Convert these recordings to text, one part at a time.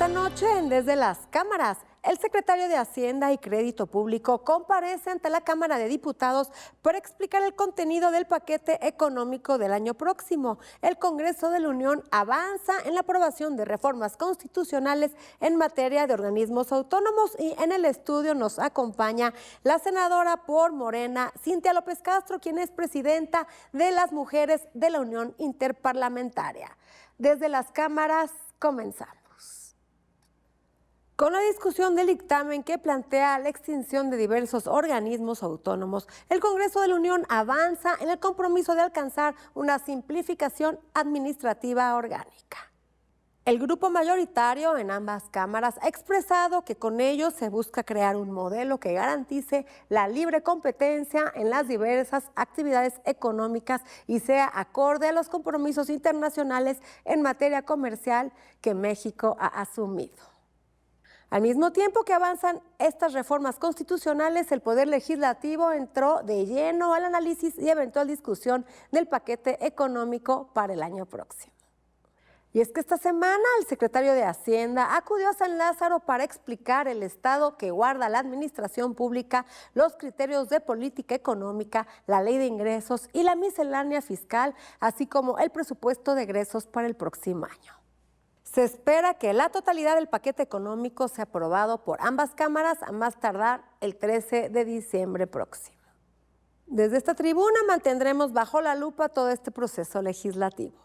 Esta noche, en Desde las Cámaras, el secretario de Hacienda y Crédito Público comparece ante la Cámara de Diputados para explicar el contenido del paquete económico del año próximo. El Congreso de la Unión avanza en la aprobación de reformas constitucionales en materia de organismos autónomos y en el estudio nos acompaña la senadora por Morena, Cintia López Castro, quien es presidenta de las Mujeres de la Unión Interparlamentaria. Desde las Cámaras, comenzamos. Con la discusión del dictamen que plantea la extinción de diversos organismos autónomos, el Congreso de la Unión avanza en el compromiso de alcanzar una simplificación administrativa orgánica. El grupo mayoritario en ambas cámaras ha expresado que con ello se busca crear un modelo que garantice la libre competencia en las diversas actividades económicas y sea acorde a los compromisos internacionales en materia comercial que México ha asumido. Al mismo tiempo que avanzan estas reformas constitucionales, el Poder Legislativo entró de lleno al análisis y eventual discusión del paquete económico para el año próximo. Y es que esta semana el secretario de Hacienda acudió a San Lázaro para explicar el estado que guarda la administración pública, los criterios de política económica, la ley de ingresos y la miscelánea fiscal, así como el presupuesto de egresos para el próximo año. Se espera que la totalidad del paquete económico sea aprobado por ambas cámaras a más tardar el 13 de diciembre próximo. Desde esta tribuna mantendremos bajo la lupa todo este proceso legislativo.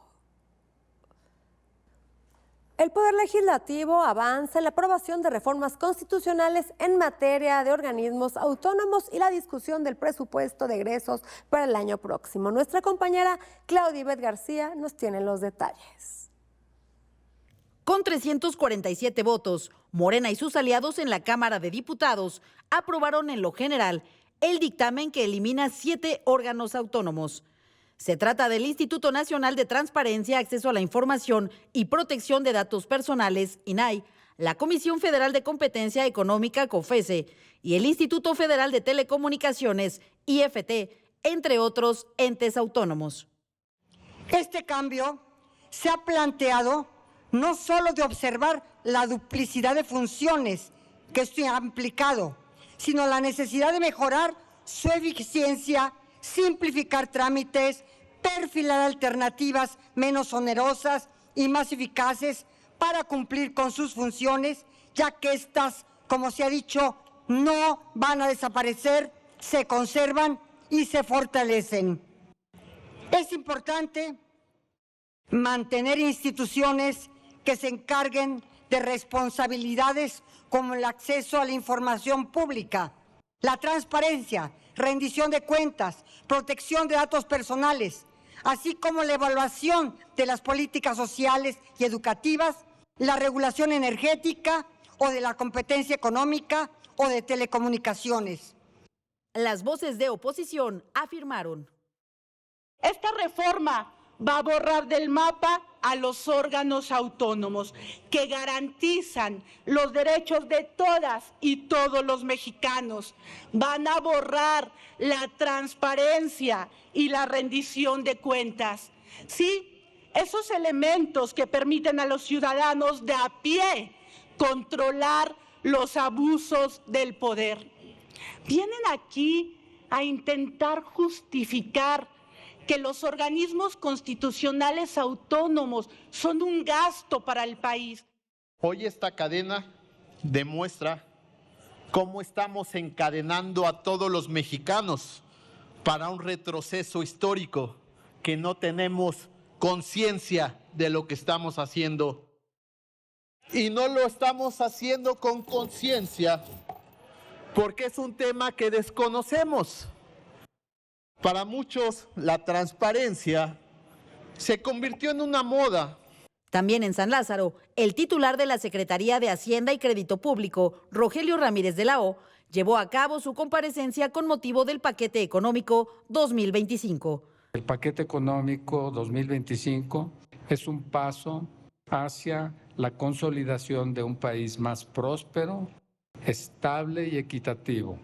El Poder Legislativo avanza en la aprobación de reformas constitucionales en materia de organismos autónomos y la discusión del presupuesto de egresos para el año próximo. Nuestra compañera Claudia Ivette García nos tiene los detalles. Con 347 votos, Morena y sus aliados en la Cámara de Diputados aprobaron en lo general el dictamen que elimina 7 órganos autónomos. Se trata del Instituto Nacional de Transparencia, Acceso a la Información y Protección de Datos Personales, INAI, la Comisión Federal de Competencia Económica, COFESE, y el Instituto Federal de Telecomunicaciones, IFT, entre otros entes autónomos. Este cambio se ha planteado no solo de observar la duplicidad de funciones que esto ha implicado, sino la necesidad de mejorar su eficiencia, simplificar trámites, perfilar alternativas menos onerosas y más eficaces para cumplir con sus funciones, ya que estas, como se ha dicho, no van a desaparecer, se conservan y se fortalecen. Es importante mantener instituciones que se encarguen de responsabilidades como el acceso a la información pública, la transparencia, rendición de cuentas, protección de datos personales, así como la evaluación de las políticas sociales y educativas, la regulación energética o de la competencia económica o de telecomunicaciones. Las voces de oposición afirmaron: esta reforma va a borrar del mapa a los órganos autónomos que garantizan los derechos de todas y todos los mexicanos. Van a borrar la transparencia y la rendición de cuentas. Sí, esos elementos que permiten a los ciudadanos de a pie controlar los abusos del poder. Vienen aquí a intentar justificar que los organismos constitucionales autónomos son un gasto para el país. Hoy esta cadena demuestra cómo estamos encadenando a todos los mexicanos para un retroceso histórico, que no tenemos conciencia de lo que estamos haciendo. Y no lo estamos haciendo con conciencia porque es un tema que desconocemos. Para muchos, la transparencia se convirtió en una moda. También en San Lázaro, el titular de la Secretaría de Hacienda y Crédito Público, Rogelio Ramírez de la O, llevó a cabo su comparecencia con motivo del paquete económico 2025. El paquete económico 2025 es un paso hacia la consolidación de un país más próspero, estable y equitativo.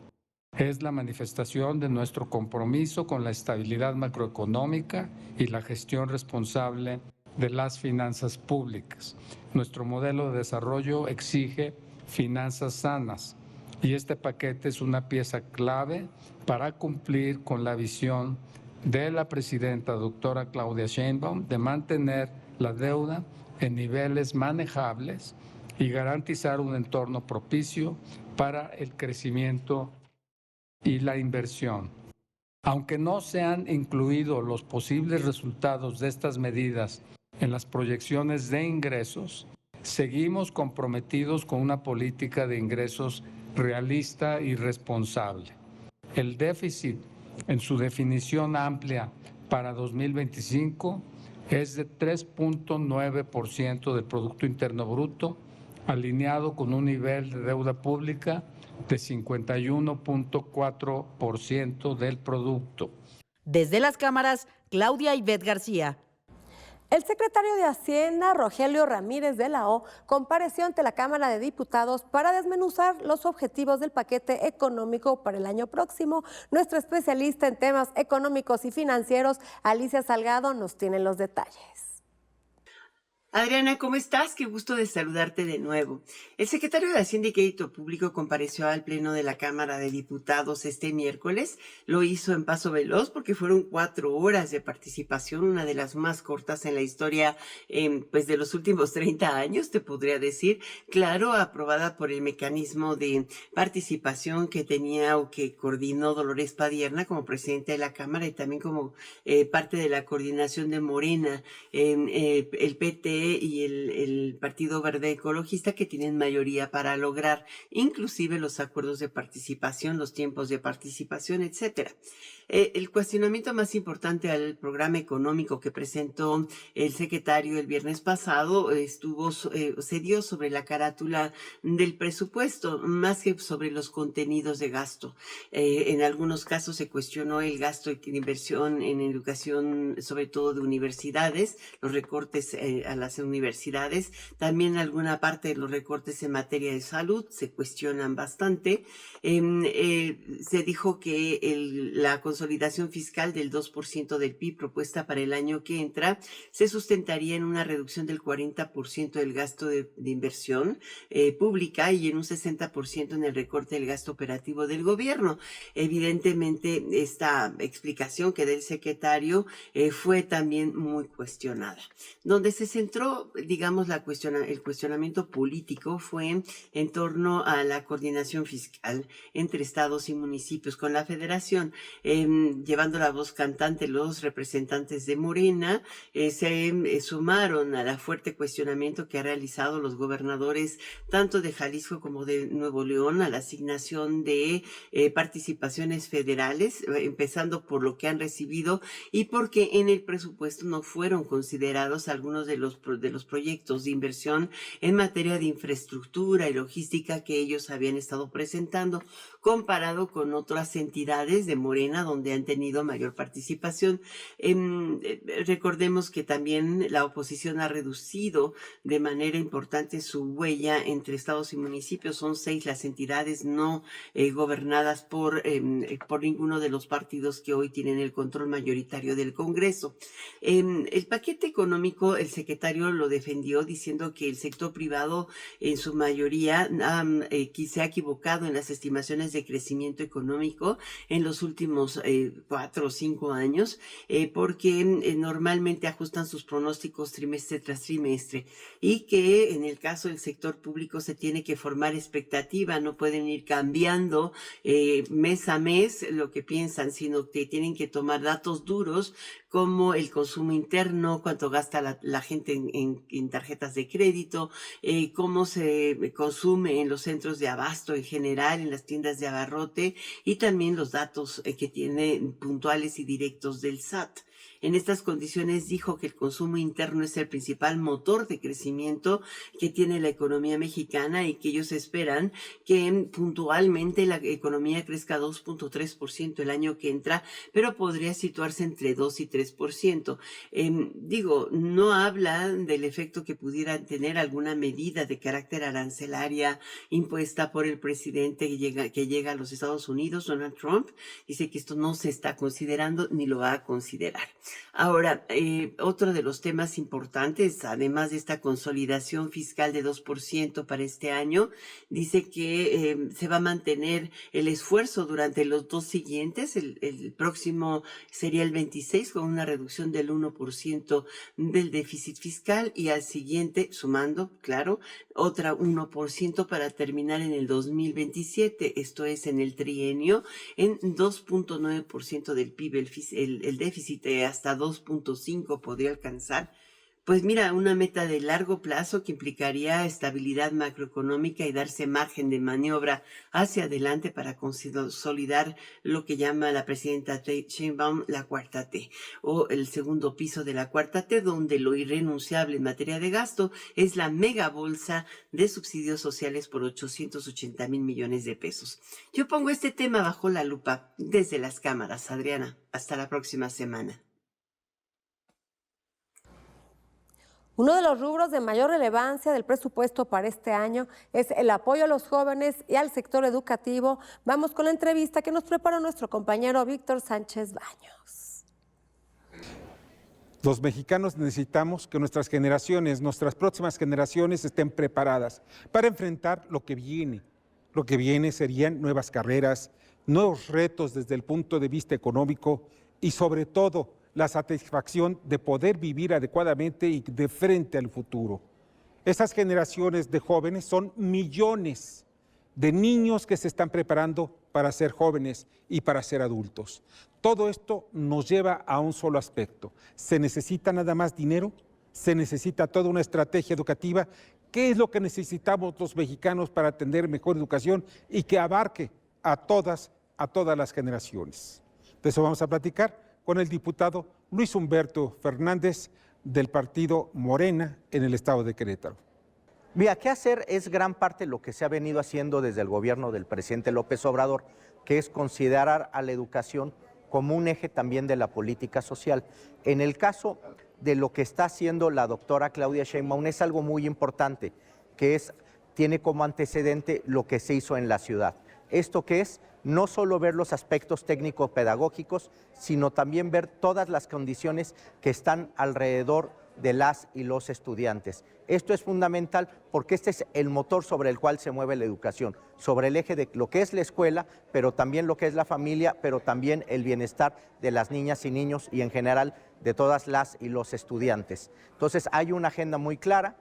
Es la manifestación de nuestro compromiso con la estabilidad macroeconómica y la gestión responsable de las finanzas públicas. Nuestro modelo de desarrollo exige finanzas sanas y este paquete es una pieza clave para cumplir con la visión de la presidenta doctora Claudia Sheinbaum de mantener la deuda en niveles manejables y garantizar un entorno propicio para el crecimiento y la inversión. Aunque no se han incluido los posibles resultados de estas medidas en las proyecciones de ingresos, seguimos comprometidos con una política de ingresos realista y responsable. El déficit, en su definición amplia para 2025, es de 3.9% del Producto Interno Bruto, alineado con un nivel de deuda pública de 51.4% del producto. Desde las cámaras, Claudia Ivette García. El secretario de Hacienda, Rogelio Ramírez de la O, compareció ante la Cámara de Diputados para desmenuzar los objetivos del paquete económico para el año próximo. Nuestra especialista en temas económicos y financieros, Alicia Salgado, nos tiene los detalles. Adriana, ¿cómo estás? Qué gusto de saludarte de nuevo. El secretario de Hacienda y Crédito Público compareció al Pleno de la Cámara de Diputados este miércoles. Lo hizo en paso veloz porque fueron 4 horas de participación, una de las más cortas en la historia pues de los últimos 30 años, te podría decir. Claro, aprobada por el mecanismo de participación que tenía o que coordinó Dolores Padierna como presidente de la Cámara y también como parte de la coordinación de Morena, el PT y el Partido Verde Ecologista, que tienen mayoría para lograr inclusive los acuerdos de participación, los tiempos de participación, etcétera. El cuestionamiento más importante al programa económico que presentó el secretario el viernes pasado se dio sobre la carátula del presupuesto, más que sobre los contenidos de gasto. En algunos casos se cuestionó el gasto de inversión en educación, sobre todo de universidades, los recortes a las universidades, también alguna parte de los recortes en materia de salud se cuestionan bastante. Se dijo que la consolidación fiscal del 2% del PIB propuesta para el año que entra se sustentaría en una reducción del 40% del gasto de inversión pública y en un 60% en el recorte del gasto operativo del gobierno. Evidentemente, esta explicación que da el secretario fue también muy cuestionada. Donde se centró, digamos, el cuestionamiento político fue en torno a la coordinación fiscal entre estados y municipios con la federación. Llevando la voz cantante, los representantes de Morena se sumaron a la fuerte cuestionamiento que ha realizado los gobernadores tanto de Jalisco como de Nuevo León a la asignación de participaciones federales, empezando por lo que han recibido y porque en el presupuesto no fueron considerados algunos de los proyectos de inversión en materia de infraestructura y logística que ellos habían estado presentando, comparado con otras entidades de Morena donde han tenido mayor participación. Recordemos que también la oposición ha reducido de manera importante su huella entre estados y municipios. Son 6 las entidades no gobernadas por ninguno de los partidos que hoy tienen el control mayoritario del Congreso. El paquete económico, el secretario lo defendió diciendo que el sector privado en su mayoría se ha equivocado en las estimaciones de crecimiento económico en los últimos 4 o 5 años, porque normalmente ajustan sus pronósticos trimestre tras trimestre y que en el caso del sector público se tiene que formar expectativa, no pueden ir cambiando mes a mes lo que piensan, sino que tienen que tomar datos duros como el consumo interno, cuánto gasta la gente en tarjetas de crédito, cómo se consume en los centros de abasto en general, en las tiendas de abarrote y también los datos que tiene puntuales y directos del SAT. En estas condiciones dijo que el consumo interno es el principal motor de crecimiento que tiene la economía mexicana y que ellos esperan que puntualmente la economía crezca 2.3% el año que entra, pero podría situarse entre 2 y 3%. No habla del efecto que pudiera tener alguna medida de carácter arancelaria impuesta por el presidente que llega a los Estados Unidos, Donald Trump. Dice que esto no se está considerando ni lo va a considerar. Ahora, otro de los temas importantes, además de esta consolidación fiscal de 2% para este año, dice que se va a mantener el esfuerzo durante los 2 siguientes. El próximo sería el 26, con una reducción del 1% del déficit fiscal, y al siguiente, sumando, claro, otra 1% para terminar en el 2027, esto es en el trienio, en 2.9% del PIB, el déficit hasta 2.5 podría alcanzar. Pues mira, una meta de largo plazo que implicaría estabilidad macroeconómica y darse margen de maniobra hacia adelante para consolidar lo que llama la presidenta Sheinbaum la cuarta T, o el segundo piso de la cuarta T, donde lo irrenunciable en materia de gasto es la mega bolsa de subsidios sociales por 880,000 millones de pesos. Yo pongo este tema bajo la lupa desde las cámaras. Adriana, hasta la próxima semana. Uno de los rubros de mayor relevancia del presupuesto para este año es el apoyo a los jóvenes y al sector educativo. Vamos con la entrevista que nos preparó nuestro compañero Víctor Sánchez Baños. Los mexicanos necesitamos que nuestras generaciones, nuestras próximas generaciones estén preparadas para enfrentar lo que viene. Lo que viene serían nuevas carreras, nuevos retos desde el punto de vista económico y sobre todo la satisfacción de poder vivir adecuadamente y de frente al futuro. Esas generaciones de jóvenes son millones de niños que se están preparando para ser jóvenes y para ser adultos. Todo esto nos lleva a un solo aspecto. ¿Se necesita nada más dinero? ¿Se necesita toda una estrategia educativa? ¿Qué es lo que necesitamos los mexicanos para tener mejor educación y que abarque a todas las generaciones? De eso vamos a platicar con el diputado Luis Humberto Fernández del partido Morena en el estado de Querétaro. Mira, qué hacer es gran parte de lo que se ha venido haciendo desde el gobierno del presidente López Obrador, que es considerar a la educación como un eje también de la política social. En el caso de lo que está haciendo la doctora Claudia Sheinbaum es algo muy importante, que tiene como antecedente lo que se hizo en la ciudad. Esto que es no solo ver los aspectos técnico-pedagógicos, sino también ver todas las condiciones que están alrededor de las y los estudiantes. Esto es fundamental porque este es el motor sobre el cual se mueve la educación, sobre el eje de lo que es la escuela, pero también lo que es la familia, pero también el bienestar de las niñas y niños y en general de todas las y los estudiantes. Entonces hay una agenda muy clara,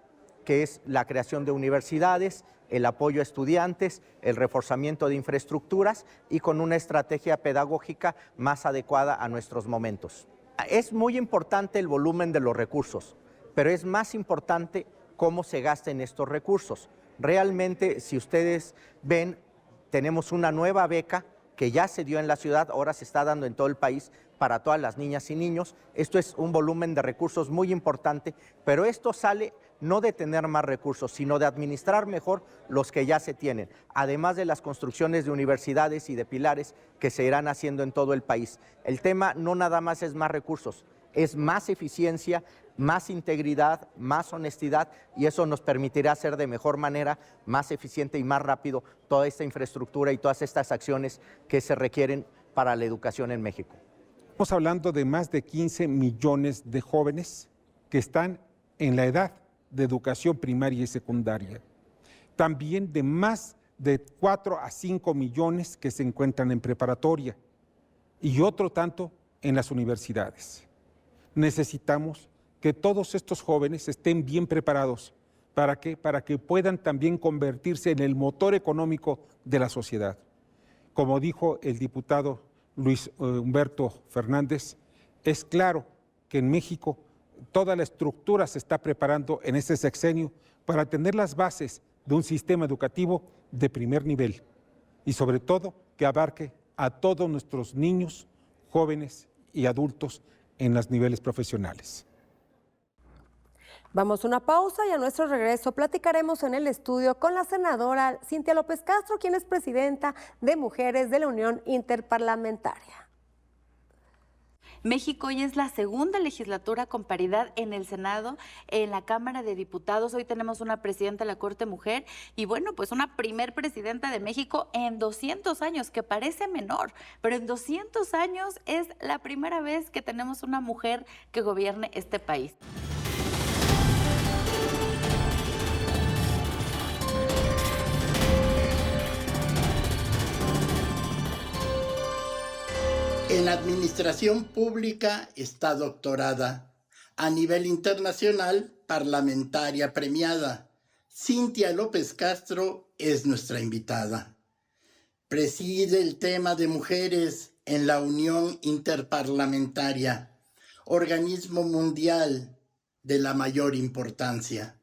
que es la creación de universidades, el apoyo a estudiantes, el reforzamiento de infraestructuras y con una estrategia pedagógica más adecuada a nuestros momentos. Es muy importante el volumen de los recursos, pero es más importante cómo se gasten estos recursos. Realmente, si ustedes ven, tenemos una nueva beca que ya se dio en la ciudad, ahora se está dando en todo el país para todas las niñas y niños. Esto es un volumen de recursos muy importante, pero esto sale no de tener más recursos, sino de administrar mejor los que ya se tienen, además de las construcciones de universidades y de pilares que se irán haciendo en todo el país. El tema no nada más es más recursos, es más eficiencia, más integridad, más honestidad, y eso nos permitirá hacer de mejor manera, más eficiente y más rápido toda esta infraestructura y todas estas acciones que se requieren para la educación en México. Estamos hablando de más de 15 millones de jóvenes que están en la edad de educación primaria y secundaria. También de más de 4 a 5 millones que se encuentran en preparatoria y otro tanto en las universidades. Necesitamos que todos estos jóvenes estén bien preparados. ¿Para qué? Para que puedan también convertirse en el motor económico de la sociedad. Como dijo el diputado Luis Humberto Fernández, es claro que en México toda la estructura se está preparando en este sexenio para tener las bases de un sistema educativo de primer nivel y sobre todo que abarque a todos nuestros niños, jóvenes y adultos en los niveles profesionales. Vamos a una pausa y a nuestro regreso platicaremos en el estudio con la senadora Cintia López Castro, quien es presidenta de Mujeres de la Unión Interparlamentaria. México hoy es la segunda legislatura con paridad en el Senado, en la Cámara de Diputados. Hoy tenemos una presidenta de la Corte Mujer y bueno, pues una primer presidenta de México en 200 años, que parece menor, pero en 200 años es la primera vez que tenemos una mujer que gobierne este país. En Administración Pública está doctorada. A nivel internacional, parlamentaria premiada. Cintia López Castro es nuestra invitada. Preside el tema de mujeres en la Unión Interparlamentaria, organismo mundial de la mayor importancia.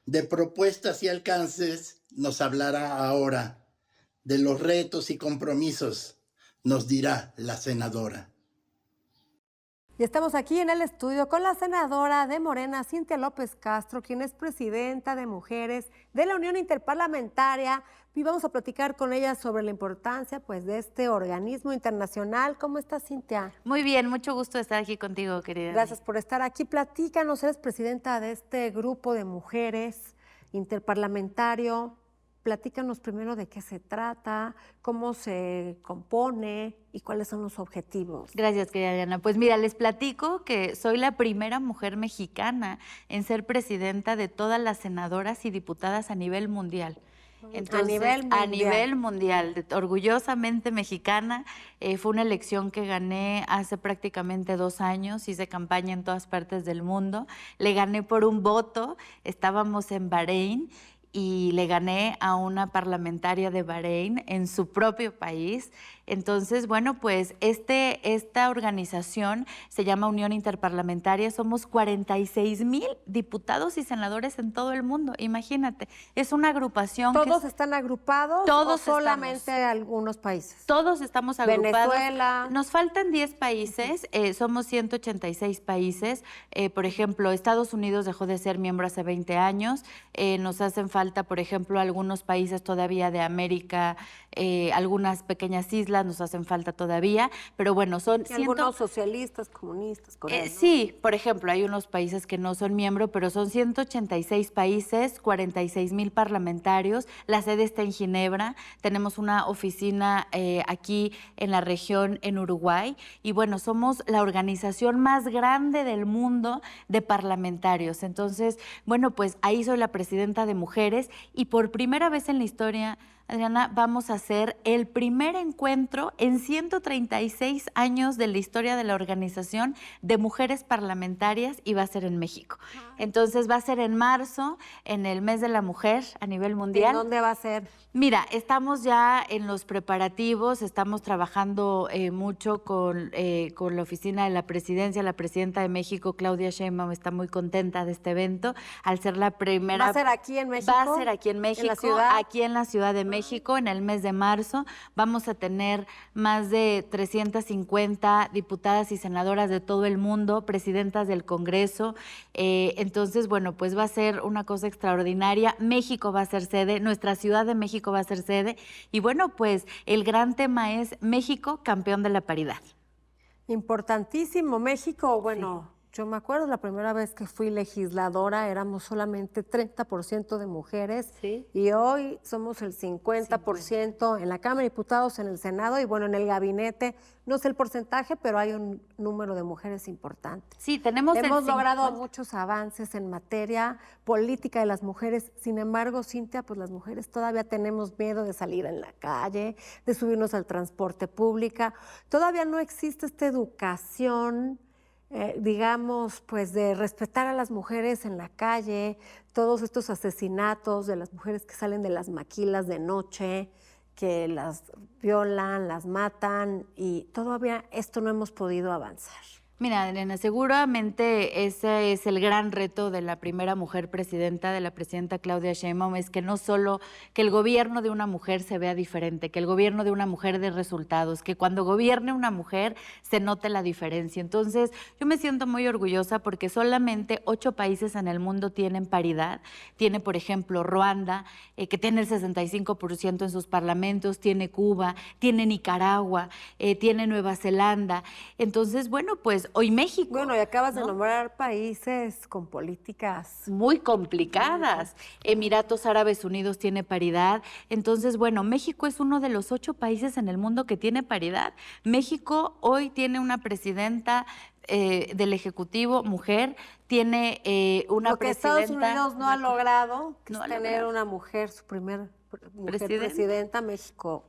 De propuestas y alcances nos hablará ahora. De los retos y compromisos nos dirá la senadora. Y estamos aquí en el estudio con la senadora de Morena, Cintia López Castro, quien es presidenta de Mujeres de la Unión Interparlamentaria. Y vamos a platicar con ella sobre la importancia, pues, de este organismo internacional. ¿Cómo estás, Cintia? Muy bien, mucho gusto de estar aquí contigo, querida. Gracias por estar aquí. Platícanos, eres presidenta de este grupo de mujeres interparlamentario. Platícanos primero de qué se trata, cómo se compone y cuáles son los objetivos. Gracias, querida Diana. Pues mira, les platico que soy la primera mujer mexicana en ser presidenta de todas las senadoras y diputadas a nivel mundial. Entonces, a nivel mundial, orgullosamente mexicana. Fue una elección que gané hace prácticamente 2 años, hice campaña en todas partes del mundo, le gané por un voto, estábamos en Bahrein y le gané a una parlamentaria de Bahrein en su propio país. Entonces, bueno, pues esta organización se llama Unión Interparlamentaria. Somos 46,000 diputados y senadores en todo el mundo. Imagínate, es una agrupación. ¿Todos están agrupados todos o solamente algunos países? Todos estamos agrupados. Venezuela. Nos faltan 10 países, somos 186 países. Por ejemplo, Estados Unidos dejó de ser miembro hace 20 años. Nos hacen falta, por ejemplo, algunos países todavía de América, algunas pequeñas islas nos hacen falta todavía, pero bueno, son... Algunos socialistas, comunistas, coreanos. Sí, por ejemplo, hay unos países que no son miembros, pero son 186 países, 46,000 parlamentarios, la sede está en Ginebra, tenemos una oficina aquí en la región en Uruguay, y bueno, somos la organización más grande del mundo de parlamentarios. Entonces, bueno, pues ahí soy la presidenta de Mujeres, y por primera vez en la historia, Adriana, vamos a hacer el primer encuentro en 136 años de la historia de la organización de mujeres parlamentarias, y va a ser en México. Entonces va a ser en marzo, en el mes de la mujer a nivel mundial. ¿En dónde va a ser? Mira, estamos ya en los preparativos, estamos trabajando mucho con la oficina de la presidencia. La presidenta de México, Claudia Sheinbaum, está muy contenta de este evento, al ser la primera... ¿Va a ser aquí en México? Va a ser aquí en México, ¿En la ciudad? Aquí en la Ciudad de México, en el mes de marzo. Vamos a tener más de 350 diputadas y senadoras de todo el mundo, presidentas del Congreso. Entonces, bueno, pues va a ser una cosa extraordinaria. México va a ser sede, nuestra Ciudad de México va a ser sede, y bueno, pues el gran tema es México, campeón de la paridad. Importantísimo. México, bueno, sí. Yo me acuerdo la primera vez que fui legisladora, éramos solamente 30% de mujeres, sí, y hoy somos el 50% en la Cámara de Diputados, en el Senado y bueno, en el gabinete. No sé el porcentaje, pero hay un número de mujeres importante. Sí, hemos logrado muchos avances en materia política de las mujeres. Sin embargo, Cintia, pues las mujeres todavía tenemos miedo de salir en la calle, de subirnos al transporte público. Todavía no existe esta educación, digamos, pues de respetar a las mujeres en la calle, todos estos asesinatos de las mujeres que salen de las maquilas de noche, que las violan, las matan, y todavía esto no hemos podido avanzar. Mira, Adriana, seguramente ese es el gran reto de la primera mujer presidenta, de la presidenta Claudia Sheinbaum, es que no solo que el gobierno de una mujer se vea diferente, que el gobierno de una mujer dé resultados, que cuando gobierne una mujer se note la diferencia. Entonces, yo me siento muy orgullosa porque solamente 8 países en el mundo tienen paridad. Tiene, por ejemplo, Ruanda, que tiene el 65% en sus parlamentos, tiene Cuba, tiene Nicaragua, tiene Nueva Zelanda. Entonces, bueno, pues hoy México. Bueno, y acabas de nombrar países con políticas muy complicadas. Emiratos Árabes Unidos tiene paridad. Entonces, bueno, México es uno de los 8 países en el mundo que tiene paridad. México hoy tiene una presidenta del Ejecutivo, mujer, tiene una Lo que presidenta... Estados Unidos no ha logrado, que no es ha tener logrado. una mujer, su primer mujer presidenta, México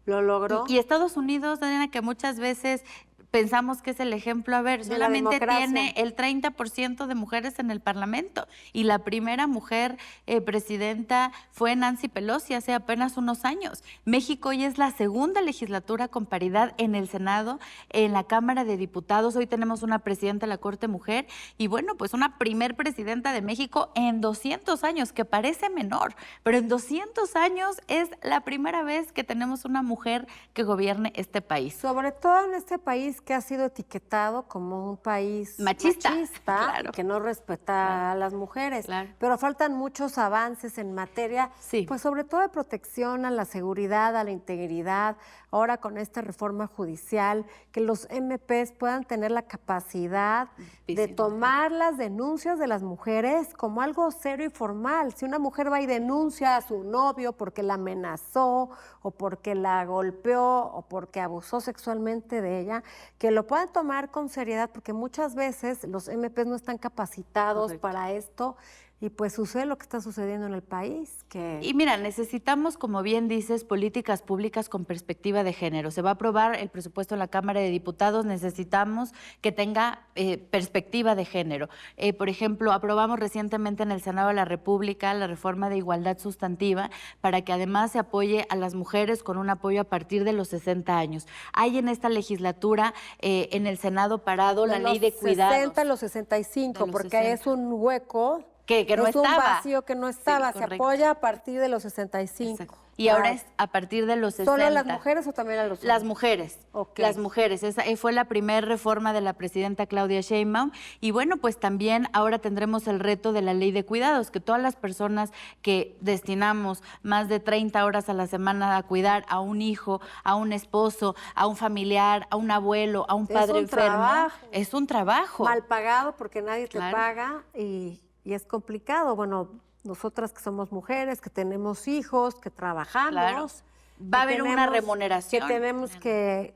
lo logró. Y Estados Unidos, Adriana, que muchas veces pensamos que es el ejemplo, a ver, De la solamente democracia. tiene el 30% de mujeres en el Parlamento y la primera mujer presidenta fue Nancy Pelosi hace apenas unos años. México hoy es la segunda legislatura con paridad en el Senado, en la Cámara de Diputados. Hoy tenemos una presidenta de la Corte Mujer y bueno, pues una primer presidenta de México en 200 años, que parece menor, pero en 200 años es la primera vez que tenemos una mujer que gobierne este país. Sobre todo en este país que ha sido etiquetado como un país Machista, y que no respeta a las mujeres. Pero faltan muchos avances en materia, pues sobre todo de protección a la seguridad, a la integridad. Ahora con esta reforma judicial, que los MPs puedan tener la capacidad de tomar las denuncias de las mujeres como algo serio y formal. Si una mujer va y denuncia a su novio porque la amenazó o porque la golpeó o porque abusó sexualmente de ella, que lo puedan tomar con seriedad, porque muchas veces los MPs no están capacitados para esto. Y pues sucede lo que está sucediendo en el país. Y mira, necesitamos, como bien dices, políticas públicas con perspectiva de género. Se va a aprobar el presupuesto en la Cámara de Diputados, necesitamos que tenga perspectiva de género. Por ejemplo, aprobamos recientemente en el Senado de la República la reforma de igualdad sustantiva para que además se apoye a las mujeres con un apoyo a partir de los 60 años. Hay en esta legislatura en el Senado parado la ley de cuidados. De los 60 a los 65, porque 60. es un hueco. Que no es estaba. un vacío que no estaba, Sí, se correcto. apoya a partir de los 65. Exacto. Y ahora es a partir de los 60. ¿Solo a las mujeres o también a los hombres? Las mujeres, las mujeres. Esa fue la primera reforma de la presidenta Claudia Sheinbaum. Y bueno, pues también ahora tendremos el reto de la ley de cuidados, que todas las personas que destinamos más de 30 horas a la semana a cuidar a un hijo, a un esposo, a un familiar, a un abuelo, a un padre enfermo. Es un trabajo. Mal pagado porque nadie te paga y es complicado. Bueno, nosotras que somos mujeres, que tenemos hijos, que trabajamos. Va a haber una remuneración. Que tenemos que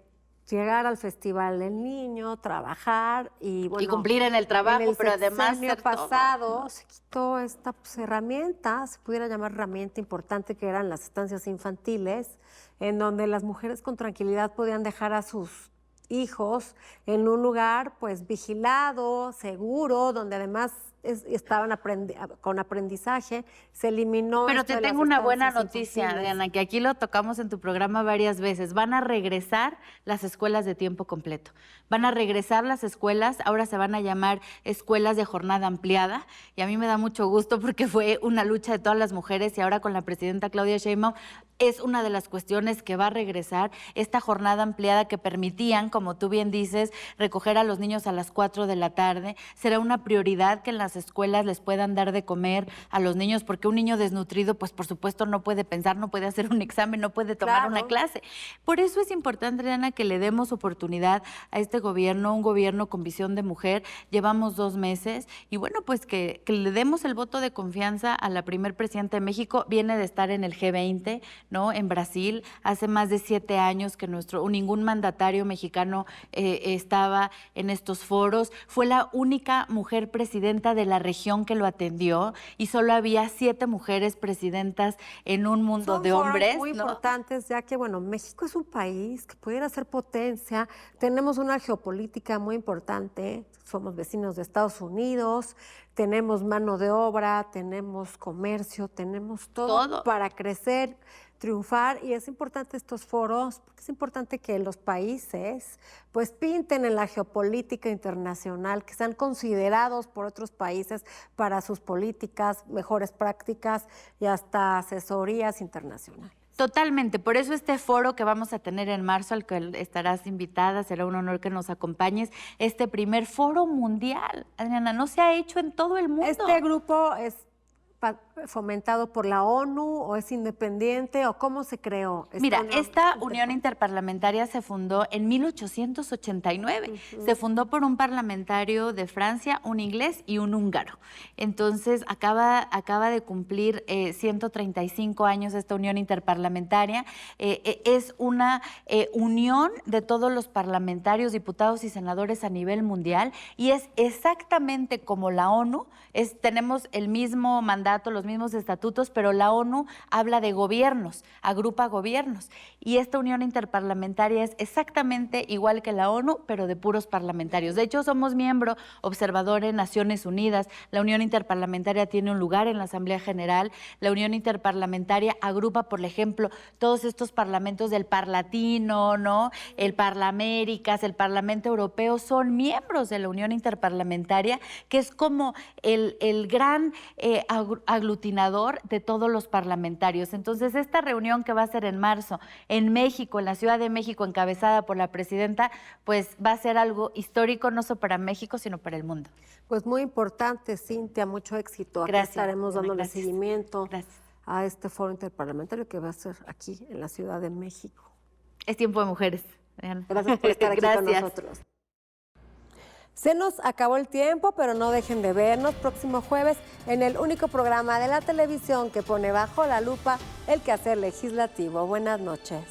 llegar al Festival del Niño, trabajar y bueno. Y cumplir en el trabajo, pero además el año pasado se quitó esta herramienta, se pudiera llamar herramienta importante, que eran las estancias infantiles, en donde las mujeres con tranquilidad podían dejar a sus hijos en un lugar pues vigilado, seguro, donde además estaban con aprendizaje, se eliminó. Pero te tengo una buena noticia, Diana, que aquí lo tocamos en tu programa varias veces. Van a regresar las escuelas de tiempo completo. Van a regresar las escuelas, ahora se van a llamar escuelas de jornada ampliada, y a mí me da mucho gusto porque fue una lucha de todas las mujeres y ahora con la presidenta Claudia Sheinbaum es una de las cuestiones que va a regresar, esta jornada ampliada que permitían, como tú bien dices, recoger a los niños a las 4 de la tarde. Será una prioridad que en las escuelas les puedan dar de comer a los niños, porque un niño desnutrido, pues por supuesto no puede pensar, no puede hacer un examen, no puede tomar una clase. Por eso es importante, Adriana, que le demos oportunidad a este gobierno, un gobierno con visión de mujer. Llevamos 2 meses y bueno, pues que le demos el voto de confianza a la primer presidenta de México. Viene de estar en el G20, ¿no? En Brasil, hace más de 7 años que ningún mandatario mexicano estaba en estos foros. Fue la única mujer presidenta de la región que lo atendió y solo había 7 mujeres presidentas en un mundo de hombres. Son muy importantes, ya que, bueno, México es un país que pudiera ser potencia, tenemos una geopolítica muy importante, somos vecinos de Estados Unidos, tenemos mano de obra, tenemos comercio, tenemos todo para crecer. triunfar, y es importante estos foros porque es importante que los países pues pinten en la geopolítica internacional, que sean considerados por otros países para sus políticas, mejores prácticas y hasta asesorías internacionales. Totalmente, por eso este foro que vamos a tener en marzo, al que estarás invitada, será un honor que nos acompañes, este primer foro mundial, Adriana, no se ha hecho en todo el mundo. ¿Este grupo es fomentado por la ONU o es independiente o cómo se creó? Mira, esta Unión Interparlamentaria se fundó en 1889. Se fundó por un parlamentario de Francia, un inglés y un húngaro. Entonces, acaba de cumplir 135 años esta Unión Interparlamentaria. Es una unión de todos los parlamentarios, diputados y senadores a nivel mundial, y es exactamente como la ONU. Tenemos el mismo mandato, los mismos estatutos, pero la ONU habla de gobiernos, agrupa gobiernos. Y esta Unión Interparlamentaria es exactamente igual que la ONU, pero de puros parlamentarios. De hecho, somos miembro observador en Naciones Unidas. La Unión Interparlamentaria tiene un lugar en la Asamblea General. La Unión Interparlamentaria agrupa, por ejemplo, todos estos parlamentos del Parlatino, ¿no? El Parlaméricas, el Parlamento Europeo, son miembros de la Unión Interparlamentaria, que es como el gran aglutinador de todos los parlamentarios. Entonces, esta reunión que va a ser en marzo en México, en la Ciudad de México, encabezada por la presidenta, pues va a ser algo histórico, no solo para México, sino para el mundo. Pues muy importante, Cintia, mucho éxito. Aquí Gracias, estaremos dándole gracias. seguimiento Gracias. a este foro interparlamentario que va a ser aquí en la Ciudad de México. Es tiempo de mujeres. Gracias por estar aquí con Gracias. nosotros. Se nos acabó el tiempo, pero no dejen de vernos próximo jueves en el único programa de la televisión que pone bajo la lupa el quehacer legislativo. Buenas noches.